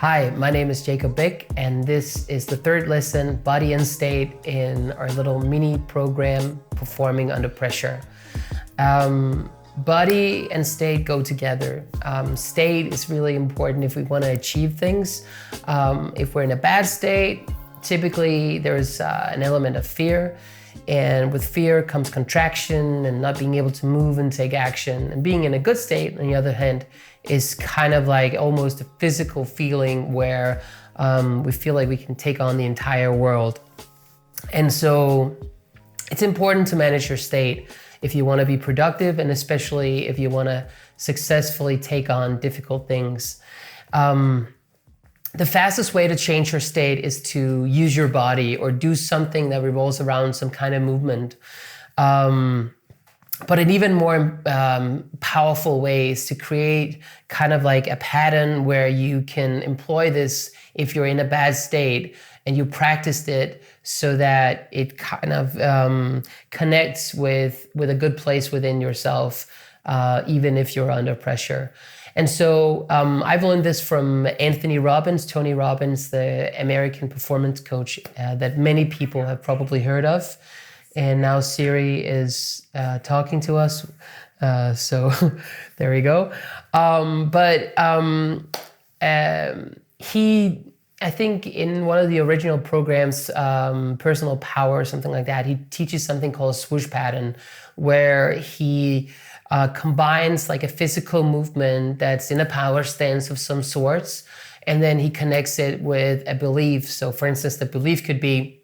Hi, my name is Jacob Bick, and this is the third lesson, Body and State, in our little mini program, Performing Under Pressure. Body and state go together. State is really important if we want to achieve things. If we're in a bad state, typically there's an element of fear. And with fear comes contraction and not being able to move and take action. And being in a good state, on the other hand, is kind of like almost a physical feeling where we feel like we can take on the entire world. And so it's important to manage your state if you want to be productive, and especially if you want to successfully take on difficult things. The fastest way to change your state is to use your body or do something that revolves around some kind of movement. But an even more powerful way is to create kind of like a pattern where you can employ this if you're in a bad state and you practiced it so that it kind of connects with a good place within yourself, even if you're under pressure. And so I've learned this from Tony Robbins, the American performance coach that many people have probably heard of. And now Siri is talking to us. So there we go. I think in one of the original programs, Personal Power or something like that, he teaches something called a swoosh pattern, where he combines like a physical movement that's in a power stance of some sorts, and then he connects it with a belief. So for instance, the belief could be,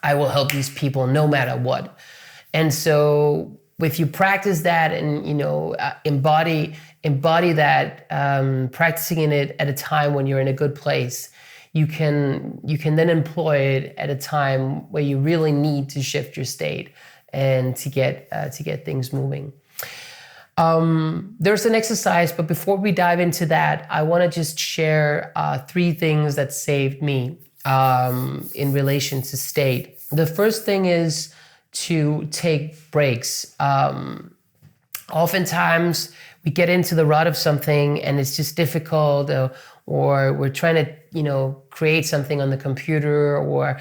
I will help these people no matter what. And so if you practice that and embody that, practicing it at a time when you're in a good place, you can then employ it at a time where you really need to shift your state and to get things moving. There's an exercise, but before we dive into that, I want to just share 3 things that saved me in relation to state. The first thing is to take breaks. Oftentimes we get into the rut of something and it's just difficult, or we're trying to create something on the computer, or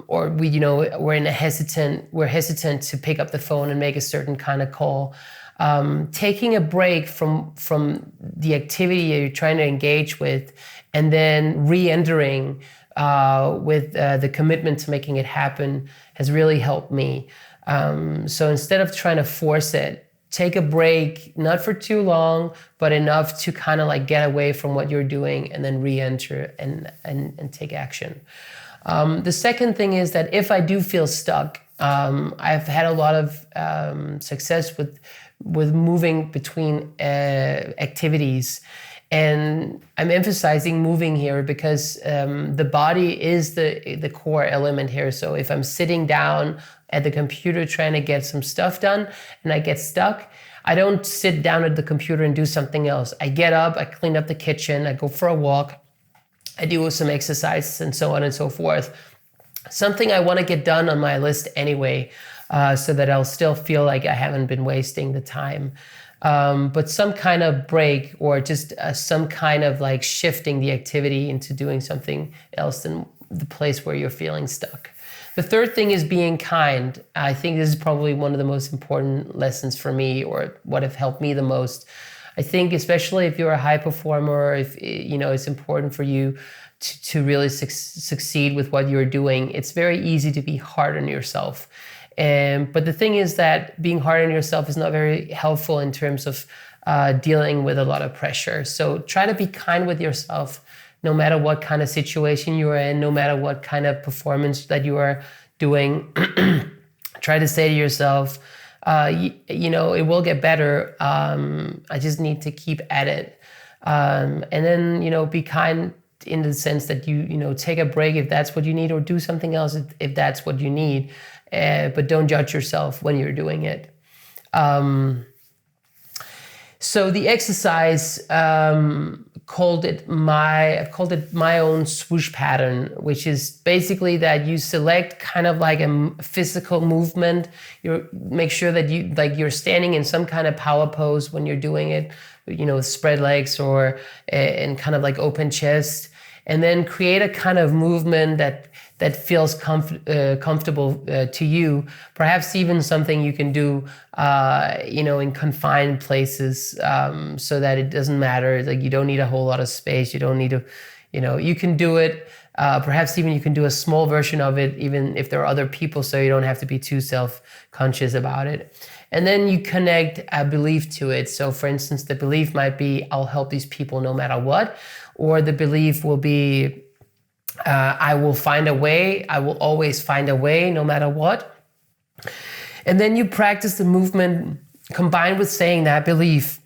we're hesitant to pick up the phone and make a certain kind of call. Taking a break from the activity you're trying to engage with, and then re-entering with the commitment to making it happen has really helped me. So instead of trying to force it, take a break, not for too long, but enough to kind of like get away from what you're doing and then re-enter and take action. The second thing is that if I do feel stuck, I've had a lot of success with moving between activities. And I'm emphasizing moving here because the body is the core element here. So if I'm sitting down at the computer trying to get some stuff done and I get stuck, I don't sit down at the computer and do something else. I get up, I clean up the kitchen, I go for a walk, I do some exercise, and so on and so forth. Something I want to get done on my list anyway, so that I'll still feel like I haven't been wasting the time. But some kind of break, or just some kind of like shifting the activity into doing something else than the place where you're feeling stuck. The third thing is being kind. I think this is probably one of the most important lessons for me, or what have helped me the most. I think especially if you're a high performer, if it's important for you to really succeed with what you're doing, it's very easy to be hard on yourself. But the thing is that being hard on yourself is not very helpful in terms of dealing with a lot of pressure. So try to be kind with yourself, no matter what kind of situation you're in, no matter what kind of performance that you are doing. Try to say to yourself, it will get better. I just need to keep at it. And then, be kind in the sense that you take a break if that's what you need, or do something else if that's what you need. But don't judge yourself when you're doing it. So the exercise, I've called it my own swoosh pattern, which is basically that you select kind of like a physical movement. Make sure that you're standing in some kind of power pose when you're doing it, spread legs or in kind of like open chest, and then create a kind of movement that feels comfortable to you. Perhaps even something you can do, in confined places, so that it doesn't matter. Like, you don't need a whole lot of space. You don't need to, you can do it. Perhaps even you can do a small version of it, even if there are other people, so you don't have to be too self-conscious about it. And then you connect a belief to it. So for instance, the belief might be, I'll help these people no matter what. Or the belief will be, I will find a way. I will always find a way no matter what. And then you practice the movement combined with saying that belief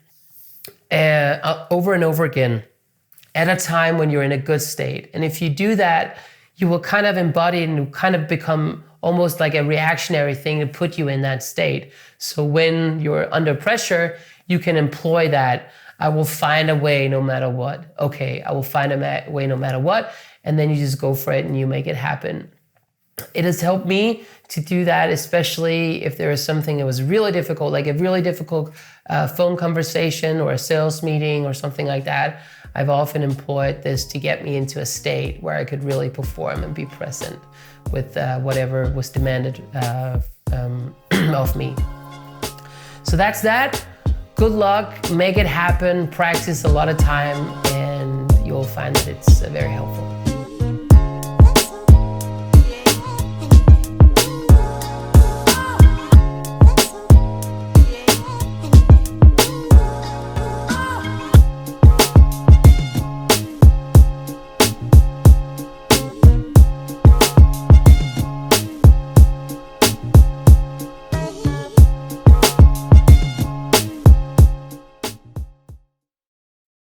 over and over again at a time when you're in a good state. And if you do that, you will kind of embody it and kind of become almost like a reactionary thing to put you in that state. So when you're under pressure, you can employ that. I will find a way no matter what. Okay, I will find a way no matter what. And then you just go for it and you make it happen. It has helped me to do that, especially if there is something that was really difficult, like a really difficult phone conversation or a sales meeting or something like that. I've often employed this to get me into a state where I could really perform and be present with whatever was demanded of me. So that's that. Good luck, make it happen, practice a lot of time, and you'll find that it's very helpful.